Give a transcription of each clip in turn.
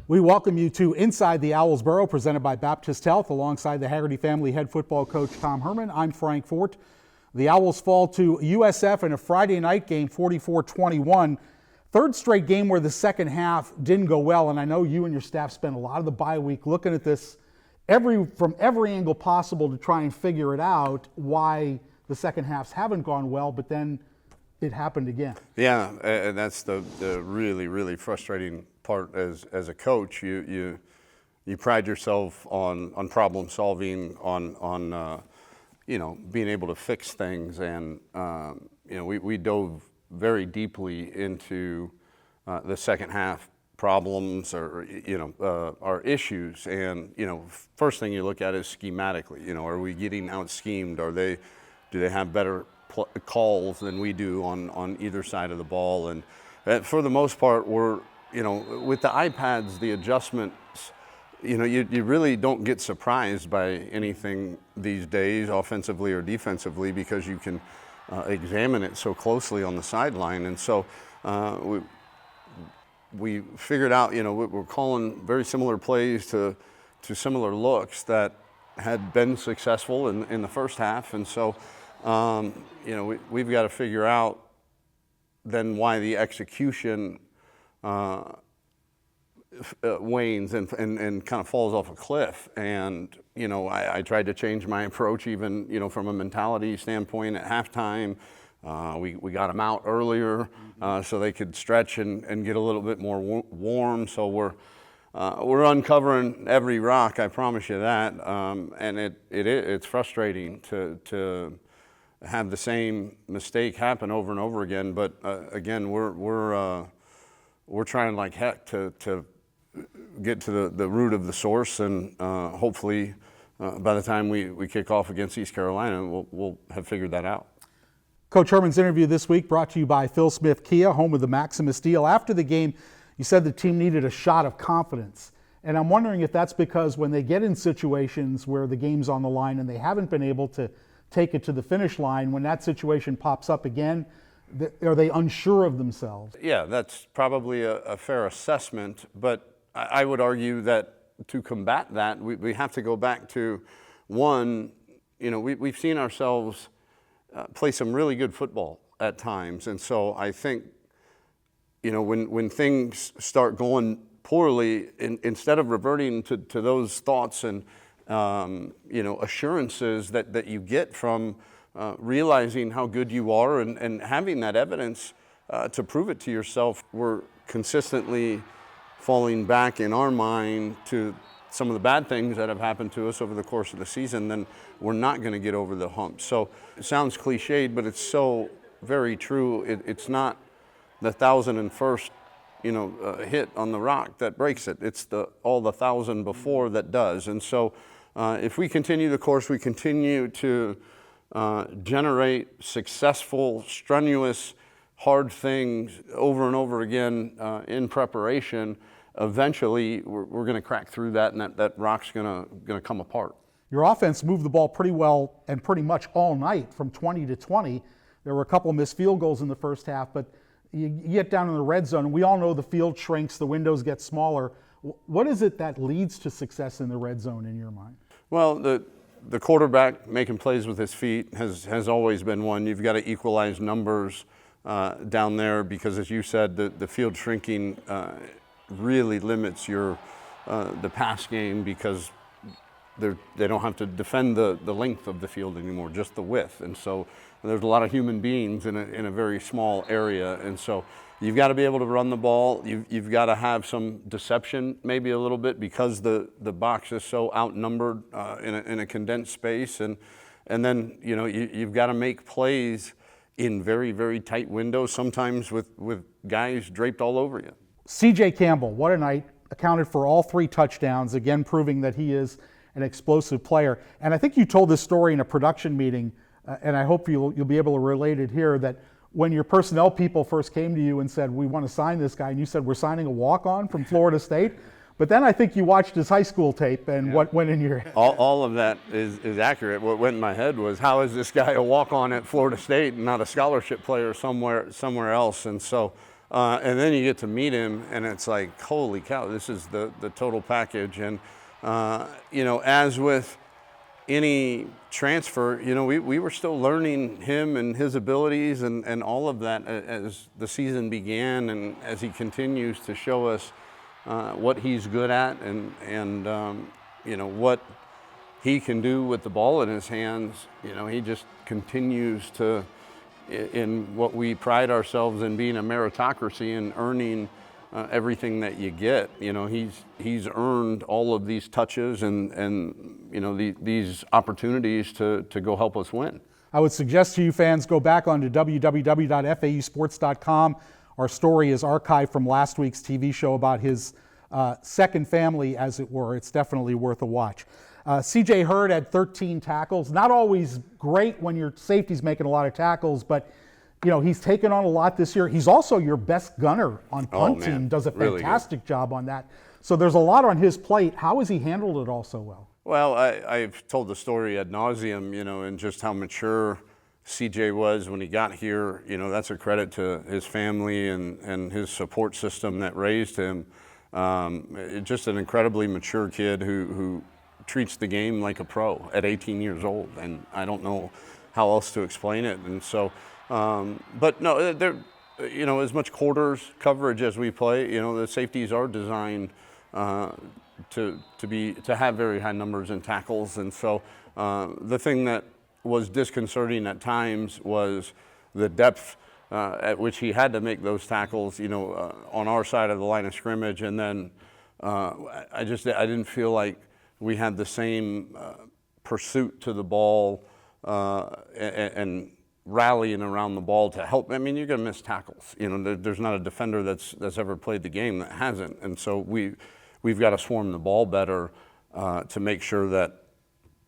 We welcome you to Inside the Owls Burrow, presented by Baptist Health, alongside the Hagerty family head football coach Tom Herman. I'm Frank Forte. The Owls fall to USF in a Friday night game, 44-21. Third straight game where the second half didn't go well, and I know you and your staff spent a lot of the bye week looking at this from every angle possible to try and figure it out why the second halves haven't gone well, but then it happened again. Yeah, and that's the really, really frustrating part as a coach. You pride yourself on problem solving, on being able to fix things, and we dove very deeply into the second half problems or our issues, and first thing you look at is schematically. Are we getting out schemed? Do they have better calls than we do on either side of the ball? And for the most part, we're with the iPads, the adjustments, you really don't get surprised by anything these days, offensively or defensively, because you can examine it so closely on the sideline. And so we figured out, we're calling very similar plays to similar looks that had been successful in the first half. And so, we've got to figure out then why the execution wanes and kind of falls off a cliff. And I tried to change my approach, even from a mentality standpoint at halftime. We got them out earlier so they could stretch and get a little bit more warm. So we're uncovering every rock, I promise you that. And it's frustrating to have the same mistake happen over and over again. But again, we're trying like heck to get to the root of the source, and hopefully by the time we kick off against East Carolina, we'll have figured that out. Coach Herman's interview this week brought to you by Phil Smith Kia, home of the Maximus deal. After the game, you said the team needed a shot of confidence. And I'm wondering if that's because when they get in situations where the game's on the line and they haven't been able to take it to the finish line, when that situation pops up again, are they unsure of themselves? Yeah, that's probably a fair assessment, but I would argue that to combat that, we have to go back to one, we've seen ourselves play some really good football at times. And so I think, when things start going poorly, instead of reverting to those thoughts and assurances that you get from realizing how good you are and having that evidence to prove it to yourself, we're consistently falling back in our mind to some of the bad things that have happened to us over the course of the season. Then we're not going to get over the hump. So it sounds cliched, but it's so very true. It's not the 1,001st hit on the rock that breaks it. It's all the 1,000 before that does. And so if we continue the course, we continue to generate successful, strenuous, hard things over and over again in preparation, eventually we're going to crack through that, and that rock's going to come apart. Your offense moved the ball pretty well and pretty much all night from 20 to 20. There were a couple of missed field goals in the first half, but you get down in the red zone, and we all know the field shrinks, the windows get smaller. What is it that leads to success in the red zone in your mind? Well, the quarterback making plays with his feet has always been one. You've got to equalize numbers down there because, as you said, the field shrinking really limits the pass game because they don't have to defend the length of the field anymore, just the width. And so there's a lot of human beings in a very small area. And so you've got to be able to run the ball. You've got to have some deception, maybe a little bit, because the box is so outnumbered in a condensed space. And then you've got to make plays in very, very tight windows, sometimes with guys draped all over you. C.J. Campbell, what a night, accounted for all 3 touchdowns, again proving that he is an explosive player. And I think you told this story in a production meeting, and I hope you'll be able to relate it here, that when your personnel people first came to you and said, we want to sign this guy, and you said, we're signing a walk-on from Florida State. But then I think you watched his high school tape, and what went in your head? All of that is accurate. What went in my head was, how is this guy a walk-on at Florida State and not a scholarship player somewhere else? And so And then you get to meet him, and it's like, holy cow, this is the total package. And, as with any transfer, we were still learning him and his abilities and all of that as the season began and as he continues to show us what he's good at and what he can do with the ball in his hands. He just continues to, in what we pride ourselves in being a meritocracy and earning everything that you get. He's earned all of these touches and these opportunities to go help us win. I would suggest to you fans go back onto www.fausports.com. Our story is archived from last week's TV show about his second family, as it were. It's definitely worth a watch. C.J. Hurd had 13 tackles. Not always great when your safety's making a lot of tackles, but he's taken on a lot this year. He's also your best gunner on punt team. Does a fantastic job on that. So there's a lot on his plate. How has he handled it all so well? Well, I've told the story ad nauseum, and just how mature CJ was when he got here. That's a credit to his family and his support system that raised him. Just an incredibly mature kid who treats the game like a pro at 18 years old, and I don't know how else to explain it. And so, but no, they're, as much quarters coverage as we play, the safeties are designed to have very high numbers in tackles. And so the thing that was disconcerting at times was the depth at which he had to make those tackles, on our side of the line of scrimmage. And then I didn't feel like we had the same pursuit to the ball and rallying around the ball to help. I mean, you're going to miss tackles. There's not a defender that's ever played the game that hasn't. And so we've got to swarm the ball better to make sure that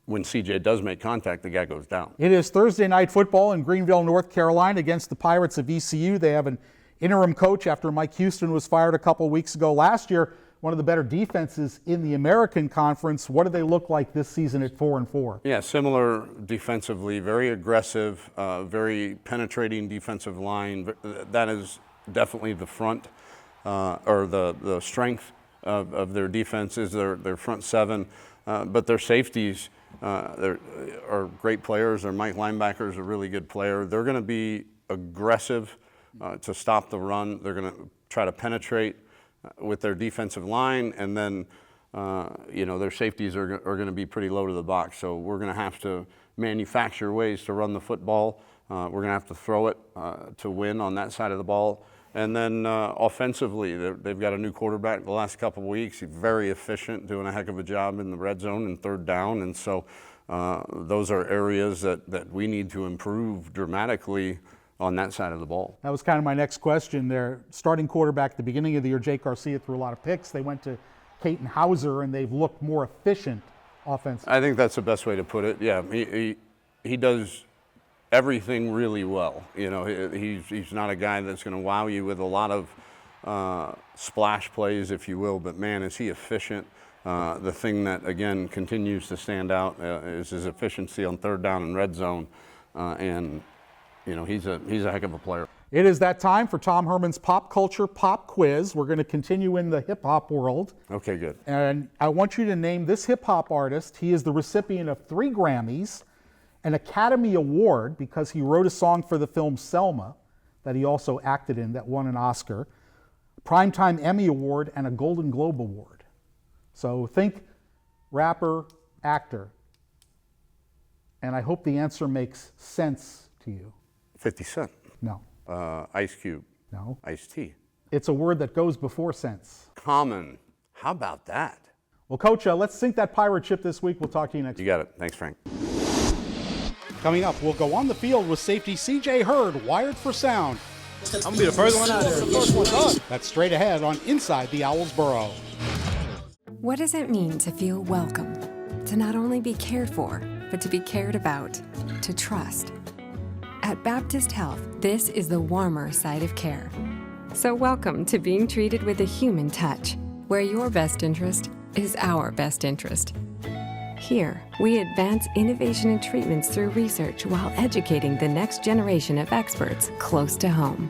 when CJ does make contact, the guy goes down. It is Thursday night football in Greenville, North Carolina against the Pirates of ECU. They have an interim coach after Mike Houston was fired a couple weeks ago. Last year, one of the better defenses in the American Conference. What do they look like this season at 4-4? Yeah, similar defensively, very aggressive, very penetrating defensive line. That is definitely the front or the strength of their defense is their front seven, but their safeties are great players. Their Mike linebackers are a really good player. They're going to be aggressive to stop the run. They're going to try to penetrate with their defensive line, and then their safeties are going to be pretty low to the box. So we're going to have to manufacture ways to run the football. We're going to have to throw it to win on that side of the ball. And then offensively, they've got a new quarterback the last couple of weeks. He's very efficient, doing a heck of a job in the red zone and third down. And so those are areas that we need to improve dramatically on that side of the ball. That was kind of my next question. Their starting quarterback at the beginning of the year, Jake Garcia, threw a lot of picks. They went to Caton Hauser, and they've looked more efficient offensively. I think that's the best way to put it. Yeah, he does everything really well. He's not a guy that's going to wow you with a lot of splash plays, if you will, but man, is he efficient. The thing that, again, continues to stand out is his efficiency on third down and red zone, and he's a heck of a player. It is that time for Tom Herman's Pop Culture Pop Quiz. We're going to continue in the hip-hop world. Okay, good. And I want you to name this hip-hop artist. He is the recipient of 3 Grammys, an Academy Award because he wrote a song for the film Selma that he also acted in that won an Oscar, a Primetime Emmy Award, and a Golden Globe Award. So think rapper, actor. And I hope the answer makes sense to you. 50 Cent. No. Ice Cube. No. Ice-T. It's a word that goes before sense. Common. How about that? Well, Coach, let's sink that pirate ship this week. We'll talk to you next week. You got it. Thanks, Frank. Coming up, we'll go on the field with safety C.J. Hurd, wired for sound. I'm going to be the first one out there. That's straight ahead on Inside the Owls Burrow. What does it mean to feel welcome? To not only be cared for, but to be cared about, to trust. At Baptist Health, this is the warmer side of care. So welcome to being treated with a human touch, where your best interest is our best interest. Here, we advance innovation and treatments through research while educating the next generation of experts close to home.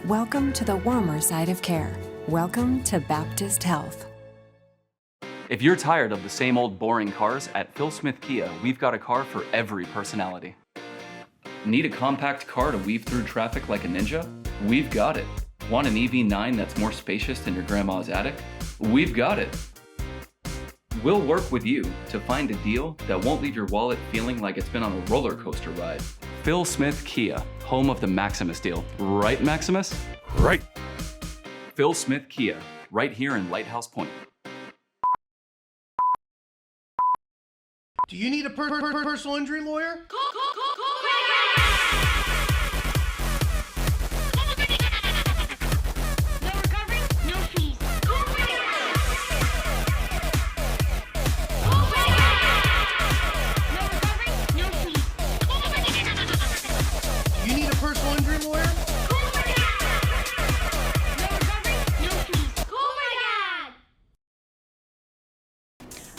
Welcome to the warmer side of care. Welcome to Baptist Health. If you're tired of the same old boring cars, at Phil Smith Kia, we've got a car for every personality. Need a compact car to weave through traffic like a ninja? We've got it. Want an EV9 that's more spacious than your grandma's attic? We've got it. We'll work with you to find a deal that won't leave your wallet feeling like it's been on a roller coaster ride. Phil Smith Kia, home of the Maximus deal. Right, Maximus? Right. Phil Smith Kia, right here in Lighthouse Point. Do you need a personal injury lawyer? No recovery, no fees. No recovery, no fees. Do you need a personal injury lawyer? No recovery, no fees.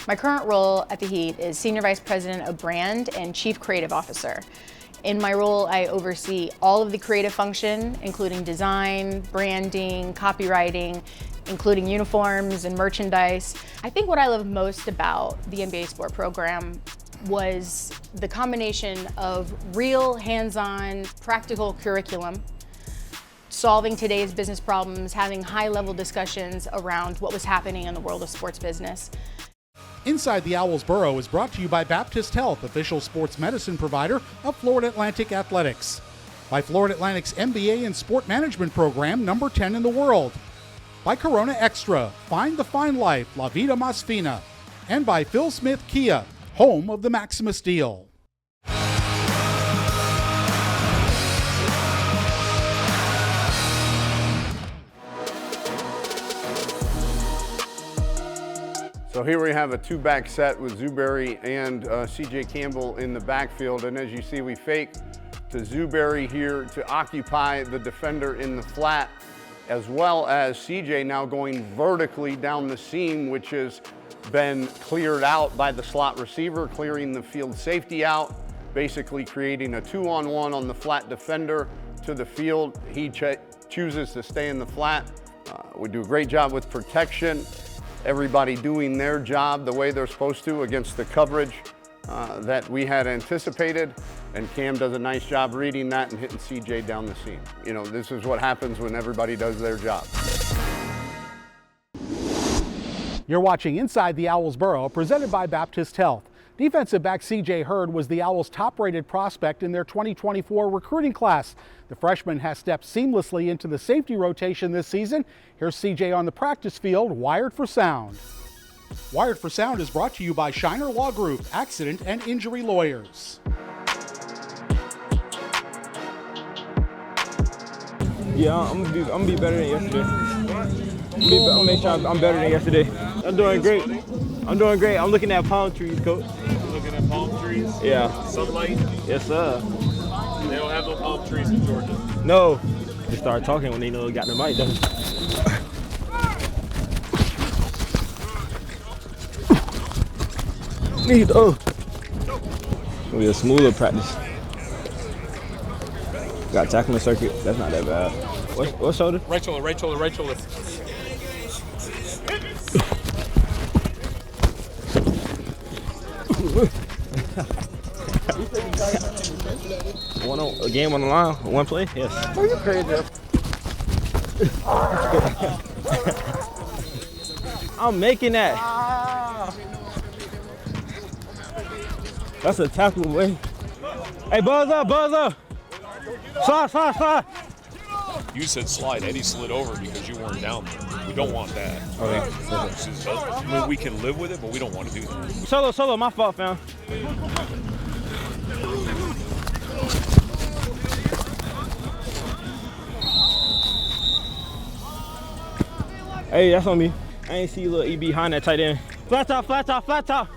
My current role at the Heat is Senior Vice President of Brand and Chief Creative Officer. In my role, I oversee all of the creative function, including design, branding, copywriting, including uniforms and merchandise. I think what I love most about the MBA Sport program was the combination of real hands-on practical curriculum, solving today's business problems, having high-level discussions around what was happening in the world of sports business. Inside the Owls Burrow is brought to you by Baptist Health, official sports medicine provider of Florida Atlantic Athletics. By Florida Atlantic's MBA in Sport Management program, number 10 in the world. By Corona Extra, find the fine life, La Vida Más Fina. And by Phil Smith Kia, home of the Maximus deal. So here we have a two-back set with Zuberi and CJ Campbell in the backfield. And as you see, we fake to Zuberi here to occupy the defender in the flat, as well as CJ now going vertically down the seam, which has been cleared out by the slot receiver, clearing the field safety out, basically creating a 2-on-1 on the flat defender to the field. He chooses to stay in the flat. We do a great job with protection. Everybody doing their job the way they're supposed to against the coverage that we had anticipated. And Cam does a nice job reading that and hitting CJ down the seam. You know, this is what happens when everybody does their job. You're watching Inside the Owls Burrow, presented by Baptist Health. Defensive back C.J. Hurd was the Owls' top-rated prospect in their 2024 recruiting class. The freshman has stepped seamlessly into the safety rotation this season. Here's C.J. on the practice field, Wired for Sound. Wired for Sound is brought to you by Shiner Law Group, accident and injury lawyers. Yeah, I'm gonna be better than yesterday. I'm gonna make sure I'm better than yesterday. I'm doing great. I'm doing great. I'm looking at palm trees, coach. Looking at palm trees? Yeah. Sunlight? Yes, sir. They don't have no palm trees in Georgia. No. They start talking when they know they got the mic, though. Need It'll be a smoother practice. Got tackling circuit. That's not that bad. What shoulder? Right shoulder, right shoulder, right shoulder. A game on the line, one play? Yes. Oh, you crazy. I'm making that. That's a tackle, boy. Hey, buzz up, buzz up. Slide, slide, slide. You said slide. Eddie slid over because you weren't down there. We don't want that. Okay. I mean, we can live with it, but we don't want to do that. Solo, my fault, fam. Hey, that's on me. I ain't see little E behind that tight end. Flat top, flat top, flat top.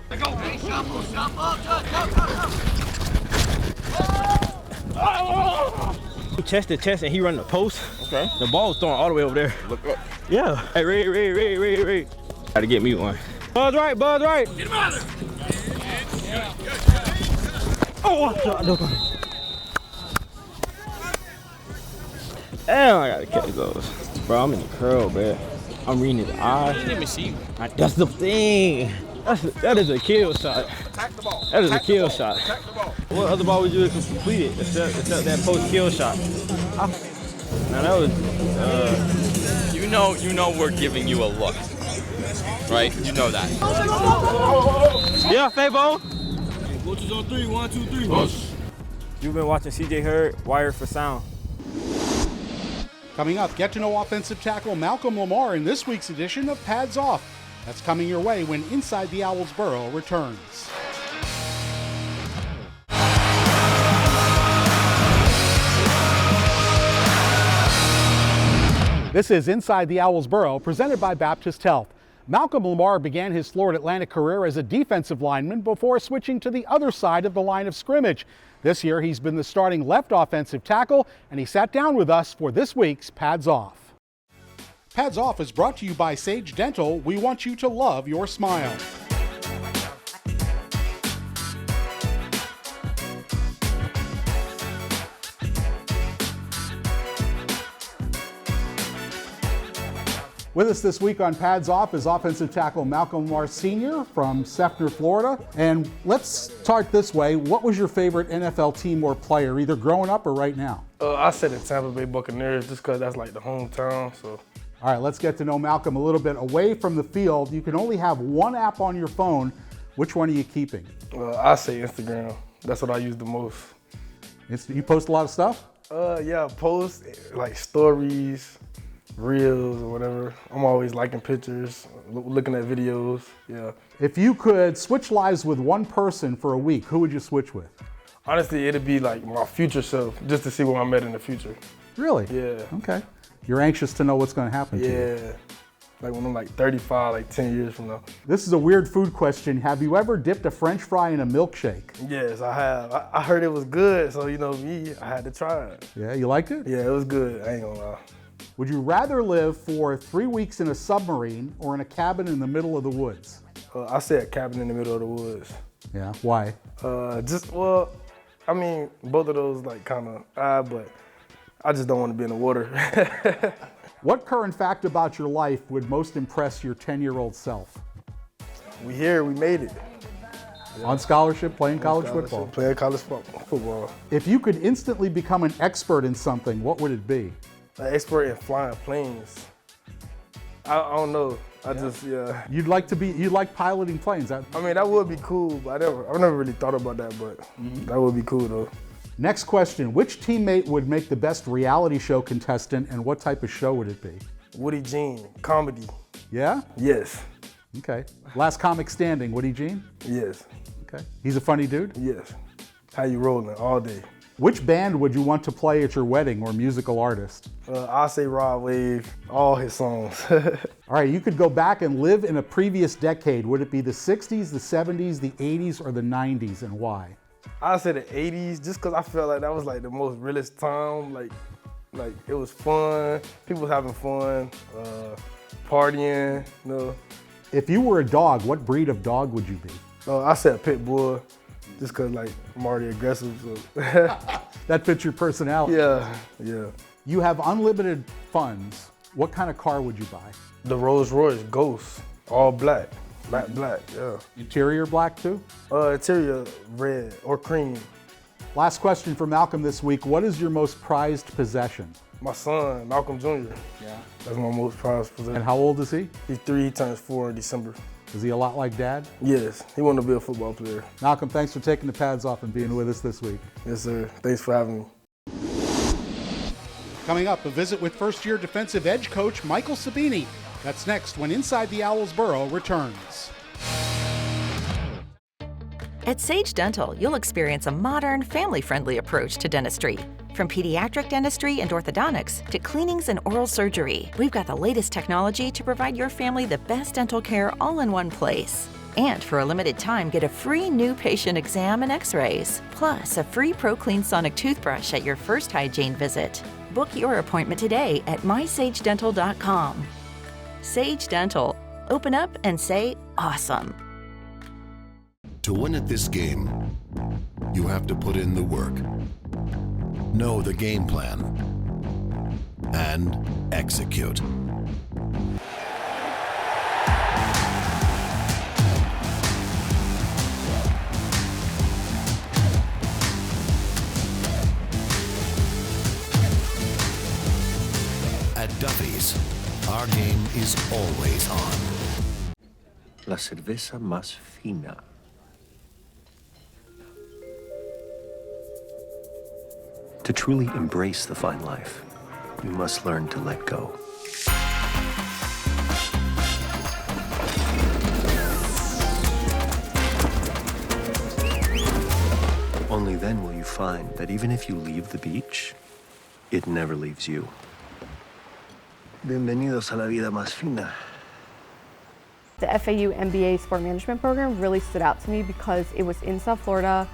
He chested chest and he run the post. Okay. The ball was thrown all the way over there. Look up. Yeah. Hey, Ray. Gotta get me one. Buzz right. Get him out of there. Oh, Damn, I gotta catch those. Bro, I'm in the curl, man. I'm reading his eyes. Let me see. That's the thing. That is a kill shot. That is a kill shot. What other ball would you have completed except that post-kill shot? Now that was, You know we're giving you a look, right? You know that. yeah, Fabo. Coaches on 3, 1, 2, 3. You've been watching CJ Hurd, Wired for Sound. Coming up, get to know offensive tackle Malcolm Lamar in this week's edition of Pads Off. That's coming your way when Inside the Owls Burrow returns. This is Inside the Owls Burrow, presented by Baptist Health. Malcolm Lamar began his Florida Atlantic career as a defensive lineman before switching to the other side of the line of scrimmage. This year, he's been the starting left offensive tackle, and he sat down with us for this week's Pads Off. Pads Off is brought to you by Sage Dental. We want you to love your smile. With us this week on Pads Off is offensive tackle Malcolm Lamar Sr. from Sefner, Florida. And let's start this way. What was your favorite NFL team or player, either growing up or right now? I said the Tampa Bay Buccaneers just because that's like the hometown. So. All right, let's get to know Malcolm a little bit. Away from the field, you can only have one app on your phone. Which one are you keeping? I say Instagram. That's what I use the most. You post a lot of stuff? Yeah, post like stories, reels or whatever. I'm always liking pictures, looking at videos, yeah. If you could switch lives with one person for a week, who would you switch with? Honestly, it'd be like my future self, just to see where I'm at in the future. Really? Yeah. Okay. You're anxious to know what's going to happen to you. Yeah. Like when I'm like 35, like 10 years from now. This is a weird food question. Have you ever dipped a French fry in a milkshake? Yes, I have. I heard it was good, so you know me, I had to try it. Yeah, you liked it? Yeah, it was good, I ain't gonna lie. Would you rather live for 3 weeks in a submarine or in a cabin in the middle of the woods? I said cabin in the middle of the woods. Yeah, why? I mean, both of those like kind of odd, but I just don't want to be in the water. What current fact about your life would most impress your 10-year-old self? We here, we made it. Yeah. On scholarship, playing college football. Playing college football. If you could instantly become an expert in something, what would it be? An expert in flying planes. I don't know. You'd like piloting planes. I mean, that would be cool, but I've never really thought about that, but that would be cool though. Next question, which teammate would make the best reality show contestant and what type of show would it be? Woody Jean, comedy. Yeah? Yes. Okay. Last comic standing, Woody Jean? Yes. Okay. He's a funny dude? Yes. How you rolling all day? Which band would you want to play at your wedding or musical artist? I say Rod Wave, all his songs. All right, you could go back and live in a previous decade. Would it be the 60s, the 70s, the 80s, or the 90s, and why? I say the 80s, just because I felt like that was like the most realest time. Like it was fun, people was having fun, partying, you know. If you were a dog, what breed of dog would you be? I said a pit bull, just because like I'm already aggressive. So. That fits your personality. Yeah. You have unlimited funds. What kind of car would you buy? The Rolls Royce Ghost, all black. Black, yeah. Interior black too? Interior red or cream. Last question for Malcolm this week. What is your most prized possession? My son, Malcolm Jr. Yeah. That's my most prized possession. And how old is he? He's 3, he turns 4 in December. Is he a lot like Dad? Yes, he wanted to be a football player. Malcolm, thanks for taking the pads off and being with us this week. Yes, sir. Thanks for having me. Coming up, a visit with first-year defensive edge coach Michael Sabini. That's next when Inside the Owls Burrow returns. At Sage Dental, you'll experience a modern, family-friendly approach to dentistry. From pediatric dentistry and orthodontics to cleanings and oral surgery, we've got the latest technology to provide your family the best dental care all in one place. And for a limited time, get a free new patient exam and x-rays, plus a free ProClean Sonic toothbrush at your first hygiene visit. Book your appointment today at mysagedental.com. Sage Dental. Open up and say awesome. To win at this game, you have to put in the work. Know the game plan. and execute. At Duffy's, our game is always on. La cerveza más fina. To truly embrace the fine life, you must learn to let go. Only then will you find that even if you leave the beach, it never leaves you. Bienvenidos a la vida más fina. The FAU MBA Sport Management program really stood out to me because it was in South Florida.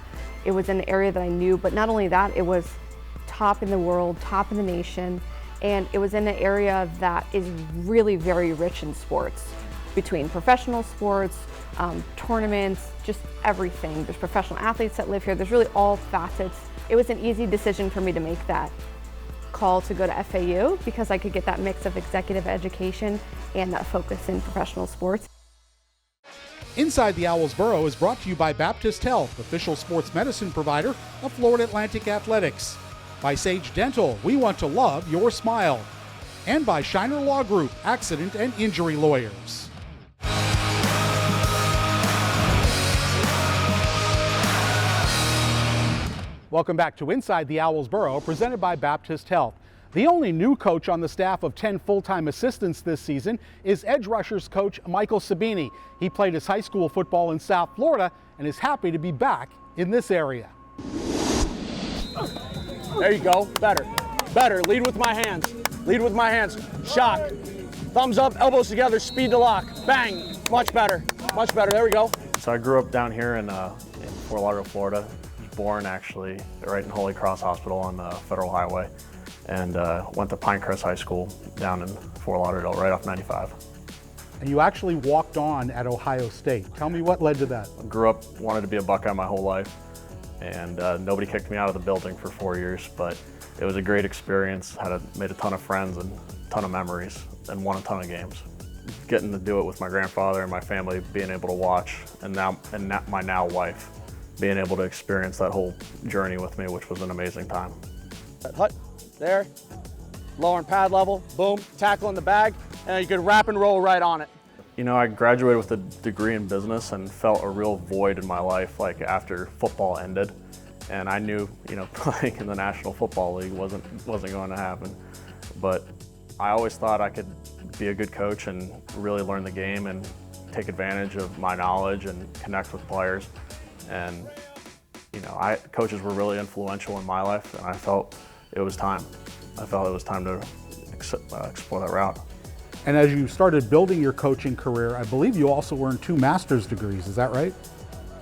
It was an area that I knew, but not only that, it was top in the world, top in the nation, and it was in an area that is really very rich in sports, between professional sports, tournaments, just everything. There's professional athletes that live here. There's really all facets. It was an easy decision for me to make that call to go to FAU because I could get that mix of executive education and that focus in professional sports. Inside the Owls Burrow is brought to you by Baptist Health, official sports medicine provider of Florida Atlantic Athletics. By Sage Dental, we want to love your smile. And by Shiner Law Group, accident and injury lawyers. Welcome back to Inside the Owls Burrow, presented by Baptist Health. The only new coach on the staff of 10 full-time assistants this season is edge rushers coach Michael Sabini. He played his high school football in South Florida and is happy to be back in this area. There you go. Better. Better. Lead with my hands. Lead with my hands. Shock. Thumbs up, elbows together, speed to lock. Bang. Much better. Much better. There we go. So I grew up down here in Fort Lauderdale, Florida. Born actually right in Holy Cross Hospital on Federal Highway, and went to Pinecrest High School down in Fort Lauderdale, right off 95. And you actually walked on at Ohio State. Tell me what led to that. I grew up, wanted to be a Buckeye my whole life, and nobody kicked me out of the building for 4 years, but it was a great experience. Made a ton of friends and a ton of memories, and won a ton of games. Getting to do it with my grandfather and my family, being able to watch, and my now wife, being able to experience that whole journey with me, which was an amazing time. Hut, there, lower and pad level, boom, tackle in the bag, and you could wrap and roll right on it. You know, I graduated with a degree in business and felt a real void in my life, like after football ended. And I knew, you know, playing in the National Football League wasn't going to happen. But I always thought I could be a good coach and really learn the game and take advantage of my knowledge and connect with players. And, you know, coaches were really influential in my life, and I felt it was time. I felt it was time to explore that route. And as you started building your coaching career, I believe you also earned 2 master's degrees, is that right?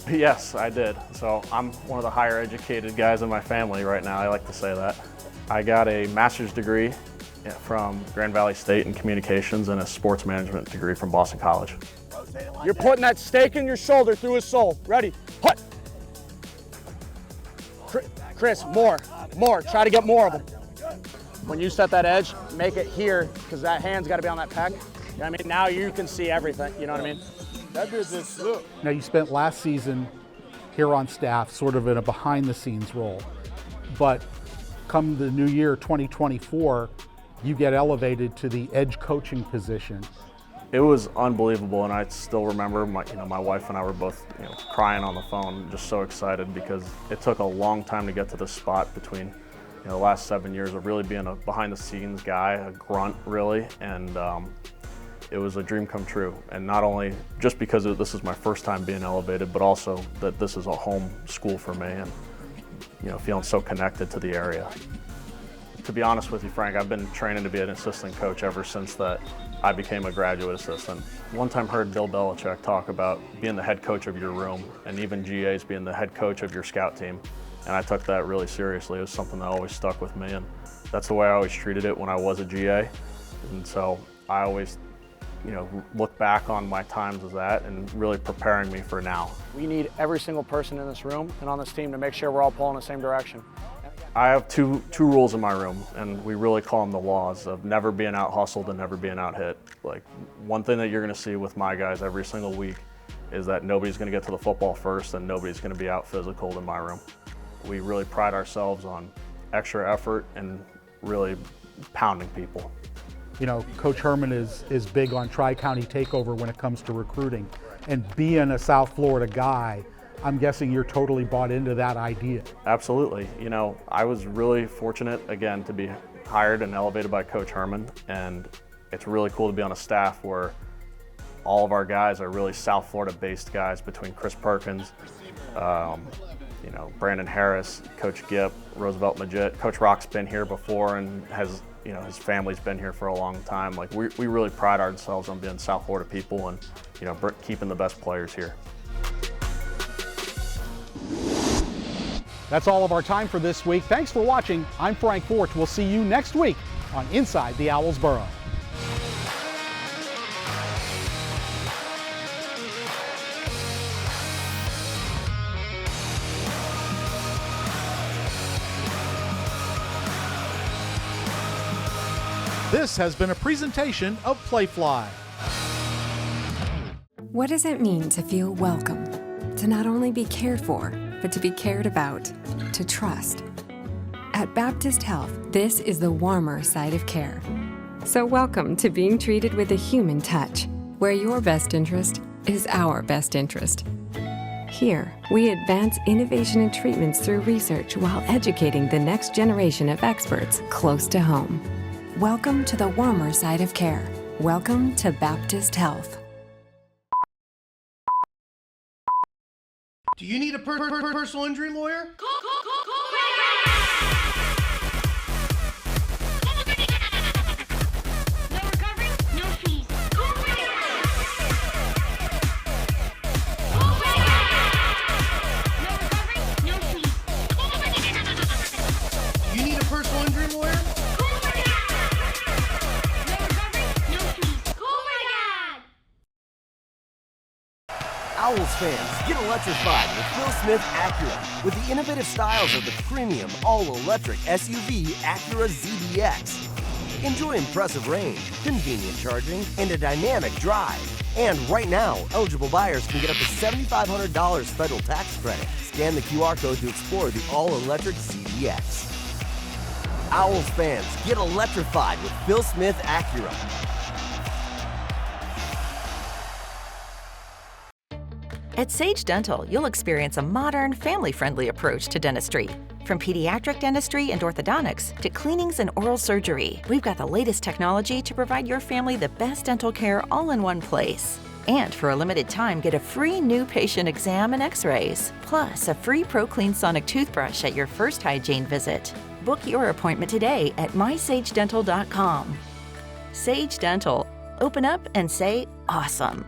Yes, I did. So I'm one of the higher educated guys in my family right now, I like to say that. I got a master's degree from Grand Valley State in communications and a sports management degree from Boston College. You're putting that stake in your shoulder through his soul. Ready? Hut. Chris, more. Try to get more of them. When you set that edge, make it here, because that hand's got to be on that pec. You know what I mean? Now you can see everything. You know what I mean? That is this look. Now you spent last season here on staff, sort of in a behind-the-scenes role, but come the new year, 2024, you get elevated to the edge coaching position. It was unbelievable, and I still remember my wife and I were both crying on the phone, just so excited, because it took a long time to get to this spot between the last 7 years of really being a behind-the-scenes guy, a grunt really, and it was a dream come true. And not only just because this is my first time being elevated, but also that this is a home school for me, and feeling so connected to the area. To be honest with you, Frank, I've been training to be an assistant coach ever since that I became a graduate assistant. One time heard Bill Belichick talk about being the head coach of your room, and even GAs being the head coach of your scout team. And I took that really seriously. It was something that always stuck with me, and that's the way I always treated it when I was a GA. And so I always look back on my times as that and really preparing me for now. We need every single person in this room and on this team to make sure we're all pulling in the same direction. I have two rules in my room, and we really call them the laws of never being out hustled and never being out hit. Like, one thing that you're going to see with my guys every single week is that nobody's going to get to the football first and nobody's going to be out physical in my room. We really pride ourselves on extra effort and really pounding people. You know, Coach Herman is big on Tri-County takeover when it comes to recruiting. And being a South Florida guy, I'm guessing you're totally bought into that idea. Absolutely. You know, I was really fortunate, again, to be hired and elevated by Coach Herman, and it's really cool to be on a staff where all of our guys are really South Florida-based guys, between Chris Perkins, you know, Brandon Harris, Coach Gipp, Roosevelt Majid. Coach Rock's been here before and has, you know, his family's been here for a long time. Like, we really pride ourselves on being South Florida people and, you know, keeping the best players here. That's all of our time for this week. Thanks for watching. I'm Frank Forte. We'll see you next week on Inside the Owls Burrow. This has been a presentation of Playfly. What does it mean to feel welcome? To not only be cared for, but to be cared about, to trust. At Baptist Health, this is the warmer side of care. So welcome to being treated with a human touch, where your best interest is our best interest. Here, we advance innovation and treatments through research while educating the next generation of experts close to home. Welcome to the warmer side of care. Welcome to Baptist Health. Do you need a personal injury lawyer? You need a personal injury lawyer? Owls fans, get electrified with Phil Smith Acura with the innovative styles of the premium all-electric SUV Acura ZDX. Enjoy impressive range, convenient charging, and a dynamic drive. And right now, eligible buyers can get up to $7,500 federal tax credit. Scan the QR code to explore the all-electric ZDX. Owls fans, get electrified with Phil Smith Acura. At Sage Dental, you'll experience a modern, family-friendly approach to dentistry. From pediatric dentistry and orthodontics to cleanings and oral surgery, we've got the latest technology to provide your family the best dental care all in one place. And for a limited time, get a free new patient exam and x-rays, plus a free ProClean Sonic toothbrush at your first hygiene visit. Book your appointment today at mysagedental.com. Sage Dental. Open up and say awesome.